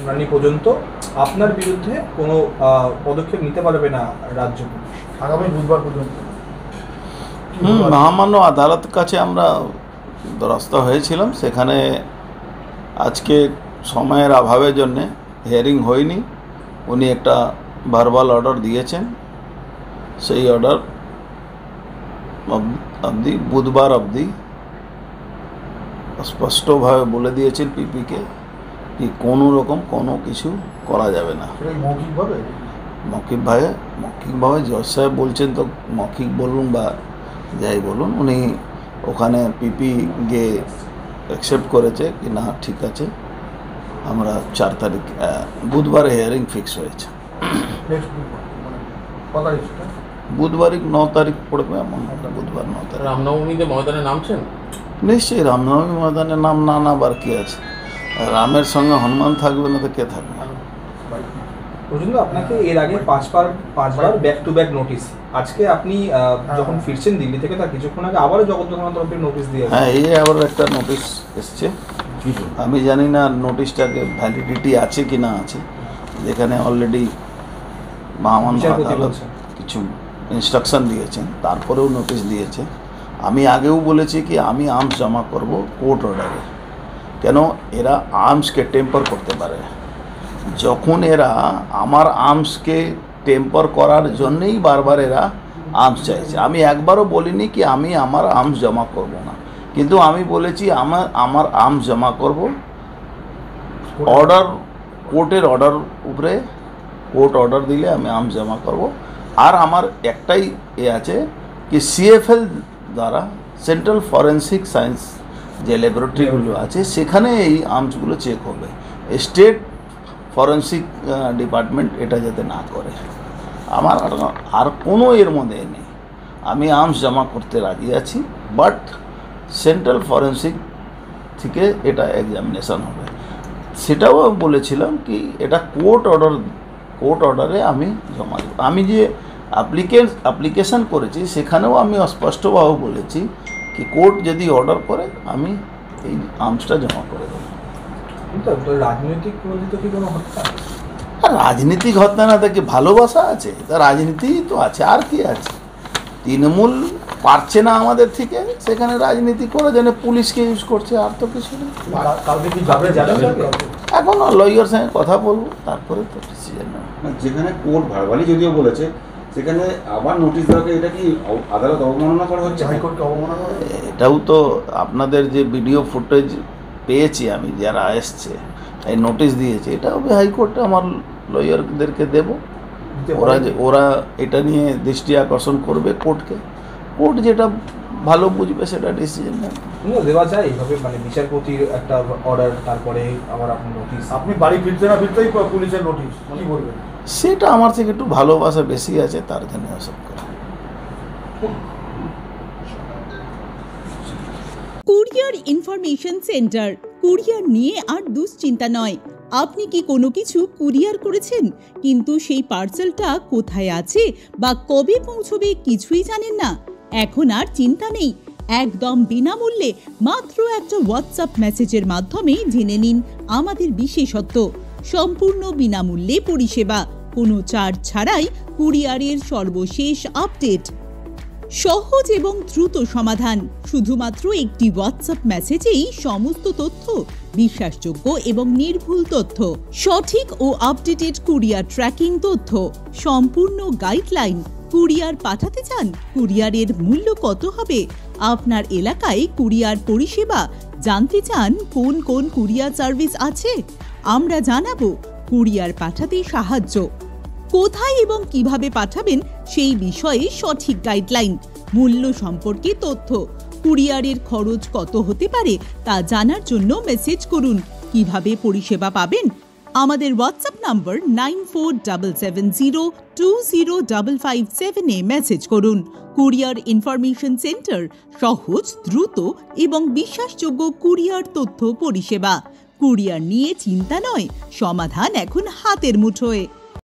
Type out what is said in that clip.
শুনানি পর্যন্ত আপনার বিরুদ্ধে কোনো পদক্ষেপ নিতে পারবে না রাজ্য পুলিশ আগামী বুধবার পর্যন্ত। মহামান্য আদালত কাছে আমরা দ্বারস্থ হয়েছিলাম, সেখানে আজকে সময়ের অভাবের জন্যে হিয়ারিং হয়নি। উনি একটা ভার্বাল অর্ডার দিয়েছেন, সেই অর্ডার অবধি বুধবার অবধি স্পষ্টভাবে বলে দিয়েছেন পিপিকে কি কোনো রকম কোনো কিছু করা যাবে না। মৌখিকভাবে জজ সাহেব বলছেন তো মৌখিক বলুন বা যাই বলুন, উনি ওখানে পিপি গিয়ে অ্যাকসেপ্ট করেছে কি না ঠিক আছে, আমরা 4 তারিখ বুধবারে হিয়ারিং ফিক্স হয়েছে। বুধবারই 9 তারিখ পড়বে, এমন বুধবার 9 তারিখ। রামনবমীতে ময়দানে নামছেন? নিশ্চয়ই রামনবমী ময়দানে নাম না নাবার কি আছে, রামের সঙ্গে হনুমান থাকবে না তো কে থাকবে? আপনাকে এর আগে পাঁচবার ব্যাক টু ব্যাক নোটিশ, আজকে আপনি যখন ফিরছেন দিল্লি থেকে তার কিছুক্ষণ আগে আবারও জগদ্দল থানার তরফে নোটিশ দিয়ে। হ্যাঁ, এই আবার একটা নোটিশ এসছে। আমি জানি না নোটিশটাকে ভ্যালিডিটি আছে কি না আছে, যেখানে অলরেডি মহামান্য আদালত কিছু ইনস্ট্রাকশন দিয়েছেন, তারপরেও নোটিশ দিয়েছে। আমি আগেও বলেছি কি আমি আর্মস জমা করব কোর্ট অর্ডারে, কেন এরা আর্মসকে টেম্পার করতে পারে। যখন এরা আমার আর্মসকে টেম্পার করার জন্যেই বারবার এরা আর্মস চাইছে। আমি একবারও বলিনি কি আমি আমার আর্মস জমা করব না, কিন্তু আমি বলেছি আমার আর্মস জমা করব অর্ডার, কোর্টের অর্ডার উপরে, কোর্ট অর্ডার দিলে আমি আর্মস জমা করব। আর আমার একটাই আছে কি সিএফএল দ্বারা সেন্ট্রাল ফরেন্সিক সায়েন্স যে ল্যাবরেটরিগুলো আছে সেখানে এই আর্মসগুলো চেক হবে, স্টেট ফরেন্সিক ডিপার্টমেন্ট এটা যাতে না করে। আমার আর কোনো এর মধ্যে নেই, আমি আর্মস জমা করতে রাজি আছি, বাট সেন্ট্রাল ফরেন্সিক থেকে এটা এক্সামিনেশন হবে। সেটাও বলেছিলাম কি এটা কোর্ট অর্ডারে আমি জমা দেব। আমি যে অ্যাপ্লিকেশন করেছি সেখানেও আমি স্পষ্টভাবে বলেছি কি কোর্ট যদি অর্ডার করে আমি এই আর্মসটা জমা করে দেবো। রাজনীতিক হত্যা না থাকে ভালোবাসা আছে, তা রাজনীতি তো আছে, আর কি আছে? তৃণমূল পারছে না আমাদের থেকে, সেখানে রাজনীতি করে যেন পুলিশকে ইউজ করছে, আর তো কিছু নেই। এখন লয়ার সঙ্গে কথা বলবো, তারপরে তো ডিসিশন নেব। যেখানে কোর্ট ভার্বালি যদিও বলেছে, সেখানে আবার নোটিশ দেওয়াকে এটা কি আদালত অবমাননা করা হচ্ছে, হাইকোর্টকে অবমাননা করা? এটাও তো আপনাদের যে ভিডিও ফুটেজ পেয়েছি আমি, যারা এসছে এই নোটিশ দিয়েছে, এটাও হাইকোর্টে আমার লয়ারদেরকে দেব। ওরা এটা নিয়ে দৃষ্টি আকর্ষণ করবে কোর্টকে, কোর্ট যেটা ভালো বুঝবে সেটা ডিসিশন নেবে। দেওয়া যায় এইভাবে, মানে বিচারপতির একটা অর্ডার, তারপরে আবার আপনার নোটিশ, আপনি বাড়ি ফিরতে না ফিরতেই পুলিশের নোটিশ, কি বলবেন? সেটা আমার থেকে একটু ভালোবাসা বেশি আছে, তার জন্য এসব করে। কুরিয়ার ইনফরমেশন সেন্টার, কুরিয়ার নিয়ে আর দুশ্চিন্তা নয়। আপনি কি কোনো কিছু কুরিয়ার করেছেন কিন্তু সেই পার্সেলটা কোথায় আছে বা কবে পৌঁছবে কিছুই জানেন না? এখন আর চিন্তা নেই, একদম বিনামূল্যে মাত্র একটা হোয়াটসঅ্যাপ মেসেজের মাধ্যমে জেনে নিন আমাদের বিশেষত্ব। সম্পূর্ণ বিনামূল্যে পরিষেবা, কোনো চার্জ ছাড়াই কুরিয়ারের সর্বশেষ আপডেট, সহজ এবং দ্রুত সমাধান। শুধুমাত্র একটি হোয়াটসঅ্যাপ মেসেজেই সমস্ত তথ্য, বিশ্বাসযোগ্য এবং নির্ভুল তথ্য, সঠিক ও আপডেটেড কুরিয়ার ট্র্যাকিং তথ্য, সম্পূর্ণ গাইডলাইন। কুরিয়ার পাঠাতে চান? কুরিয়ারের মূল্য কত হবে? আপনার এলাকায় কুরিয়ার পরিষেবা জানতে চান কোন কোন কুরিয়ার সার্ভিস আছে? আমরা জানাবো। কুরিয়ার পাঠাতে সাহায্য, কোথায় এবং কিভাবে পাঠাবেন সেই বিষয়ে সঠিক গাইডলাইন, মূল্য সম্পর্কে তথ্য, কুরিয়ারের খরচ কত হতে পারে তা জানার জন্য মেসেজ করুন। কিভাবে পরিষেবা পাবেন? আমাদের হোয়াটসঅ্যাপ নম্বর 9477020557 মেসেজ করুন। কুরিয়ার ইনফরমেশন সেন্টার, সহজ, দ্রুত এবং বিশ্বাসযোগ্য কুরিয়ার তথ্য পরিষেবা। কুরিয়ার নিয়ে চিন্তা নয়, সমাধান এখন হাতের মুঠোয়।